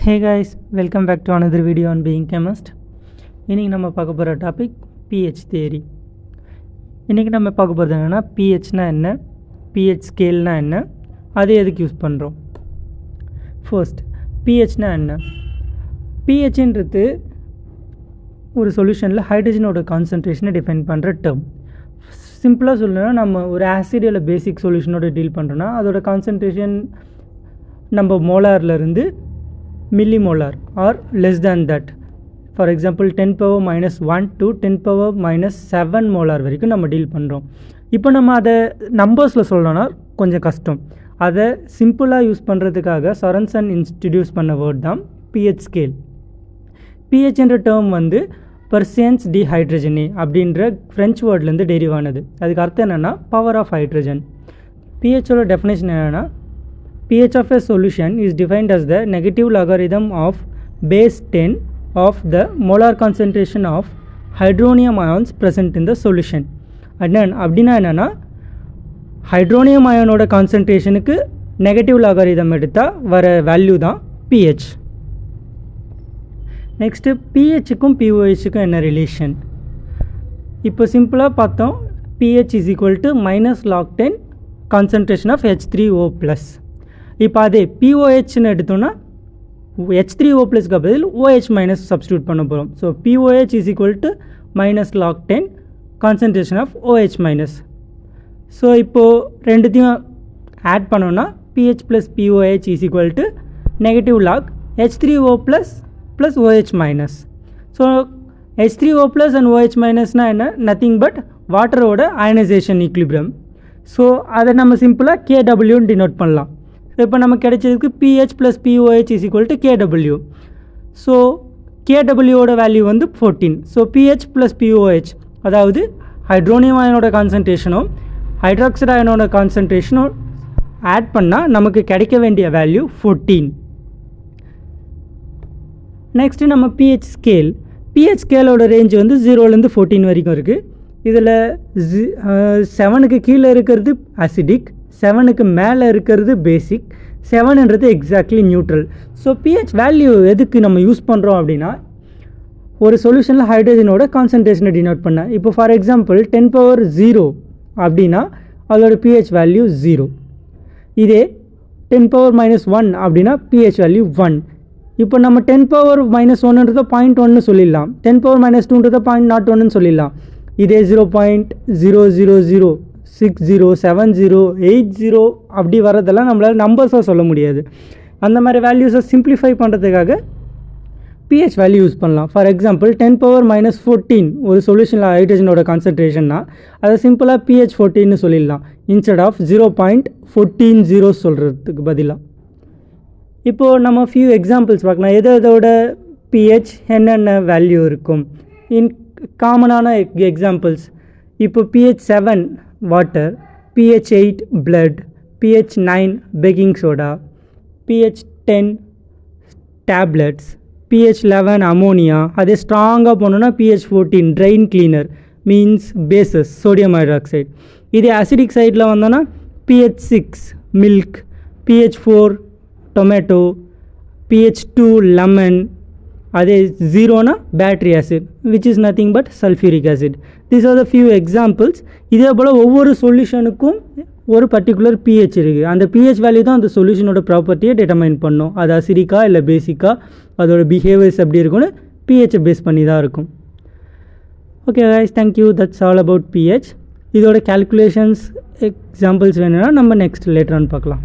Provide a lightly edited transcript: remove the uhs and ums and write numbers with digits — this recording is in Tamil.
Hey guys, welcome back to another video on Being Chemist. இன்னைக்கு நம்ம பார்க்க போகிற டாபிக் pH தியரி. இன்றைக்கி நம்ம பார்க்க போகிறது என்னென்னா pHனா என்ன, pH ஸ்கேல்னா என்ன, அதை எதுக்கு யூஸ் பண்ணுறோம். ஃபர்ஸ்ட் pHனா என்ன. pHன்றது ஒரு சொல்யூஷனில் ஹைட்ரஜனோட கான்சன்ட்ரேஷனை டிஃபைன் பண்ணுற டேர்ம். சிம்பிளாக சொல்லணும்னா நம்ம ஒரு ஆசிட் இல்லை பேசிக் சொல்யூஷனோட டீல் பண்ணுறோன்னா அதோட கான்சன்ட்ரேஷன் நம்ம மோலார்லேருந்து millimolar or less than that. For example 10 power minus 1 to 10 power minus 7 molar வரைக்கும் நம்ம டீல் பண்ணுறோம். இப்போ நம்ம அதை நம்பர்ஸில் சொல்லணும்னா கொஞ்சம் கஷ்டம். அதை சிம்பிளாக யூஸ் பண்ணுறதுக்காக சொரன்சன் இன்ட்ரடியூஸ் பண்ண வேர்ட் தான் pH ஸ்கேல். pH என்ற டேர்ம் வந்து பர்சியன்ஸ் டிஹைட்ரஜனே அப்படின்ற ஃப்ரெஞ்ச் வேர்ட்லேருந்து டெரிவ் ஆனது. அதுக்கு அர்த்தம் என்னென்னா பவர் ஆஃப் ஹைட்ரஜன். pHோட டெஃபினேஷன் என்னென்னா pH of a solution is defined as the negative logarithm of base 10 of the molar concentration of hydronium ions present in the solution. அப்படின்னா என்னென்னா ஹைட்ரோனியம் அயனோட கான்சன்ட்ரேஷனுக்கு நெகட்டிவ் லாகரிதம் எடுத்தால் வர வேல்யூ தான் pH. நெக்ஸ்ட்டு pHக்கும் pOHக்கும் என்ன ரிலேஷன். இப்போ சிம்பிளாக பார்த்தோம் pH is equal to minus log 10 concentration of H3O+. இப்போ அதே POHன்னு எடுத்தோன்னா H3O ப்ளஸ்க்கு பதில் OH மைனஸ் சப்ஸ்டியூட் பண்ண போகிறோம். So POH is equal to minus log 10 concentration of OH minus. So இப்போது ரெண்டுத்தையும் ஆட் பண்ணோன்னா pH plus POH is equal to negative log H3O plus OH minus. So H3O plus and OH மைனஸ்னால் என்ன, நத்திங் பட் வாட்டரோட அயனைசேஷன் ஈக்லிபிரியம். ஸோ அதை நம்ம சிம்பிளாக KWன்னு டினோட் பண்ணலாம். இப்போ நமக்கு கிடைச்சதுக்கு pH plus POH is equal to KW. So KWவோட வேல்யூ வந்து 14. ஸோ pH ப்ளஸ் POH அதாவது ஹைட்ரோனியம் அயனோட கான்சன்ட்ரேஷனும் ஹைட்ராக்சைடு அயனோட கான்சன்ட்ரேஷனும் ஆட் பண்ணால் நமக்கு கிடைக்க வேண்டிய வேல்யூ 14. நெக்ஸ்ட்டு நம்ம pH ஸ்கேல். pH ஸ்கேலோட ரேஞ்ச் வந்து 0லேருந்து 14 வரைக்கும் இருக்குது. இதில் 7க்கு கீழே இருக்கிறது அசிடிக், 7க்கு மேலே இருக்கிறது பேசிக், 7ன்றது exactly neutral. So pH value எதுக்கு நம்ம யூஸ் பண்ணுறோம் அப்படின்னா ஒரு சொல்யூஷனில் ஹைட்ரஜனோட கான்சன்ட்ரேஷனை டினோட் பண்ண. இப்போ ஃபார் எக்ஸாம்பிள் 10 power 0 அப்படின்னா அதோட pH வேல்யூ 0. இதே 10 power minus 1 அப்படின்னா pH வேல்யூ 1. இப்போ நம்ம 10 power minus 1ன்றதை 0.1 சொல்லிடலாம், 10 power minus 2ன்றதை 0.01 சொல்லிடலாம். இதே 0.000 60 70 80 அப்படி வரதெல்லாம் நம்மளால் நம்பர்ஸாக சொல்ல முடியாது. அந்த மாதிரி வேல்யூஸை சிம்பிளிஃபை பண்ணுறதுக்காக pH வேல்யூ யூஸ் பண்ணலாம். ஃபார் எக்ஸாம்பிள் 10 power minus 14 ஒரு சொல்யூஷனில் ஹைட்ரஜனோட கான்சன்ட்ரேஷன்னா அதை சிம்பிளாக pH 14ன்னு சொல்லிடலாம் இன்ஸ்டெட் ஆஃப் 0.140 சொல்கிறதுக்கு பதிலாக. இப்போது நம்ம ஃபியூ எக்ஸாம்பிள்ஸ் பார்க்கலாம் எதோட pH என்னென்ன வேல்யூ இருக்கும். இன் காமனான எக்ஸாம்பிள்ஸ் இப்போ pH 7 water, pH 8 blood, pH 9 baking soda, pH 10 tablets, pH 11 ammonia. அதே ஸ்ட்ராங்காக போனோன்னா pH 14 drain cleaner means bases sodium hydroxide. இதே அசிடிக் சைடில் வந்தோன்னா pH 6 milk, pH 4 tomato, pH 2 lemon. அதே 0னா battery acid which is nothing but sulphuric acid. These are the few examples. இதே போல் ஒவ்வொரு சொல்யூஷனுக்கும் ஒரு பர்டிகுலர் pH இருக்குது. அந்த pH வேல்யூ தான் அந்த சொல்யூஷனோட ப்ராப்பர்ட்டியை டிட்டர்மைன் பண்ணும். அது அசிடிக்கா இல்லை பேசிக்காக அதோட பிஹேவியர்ஸ் எப்படி இருக்குன்னு pH பேஸ் பண்ணி தான் இருக்கும். Okay guys, thank you. That's all about pH. இதோட கேல்குலேஷன்ஸ் எக்ஸாம்பிள்ஸ் வேணும்னா நம்ம நெக்ஸ்ட் லேட்டர் ஆன் பார்க்கலாம்.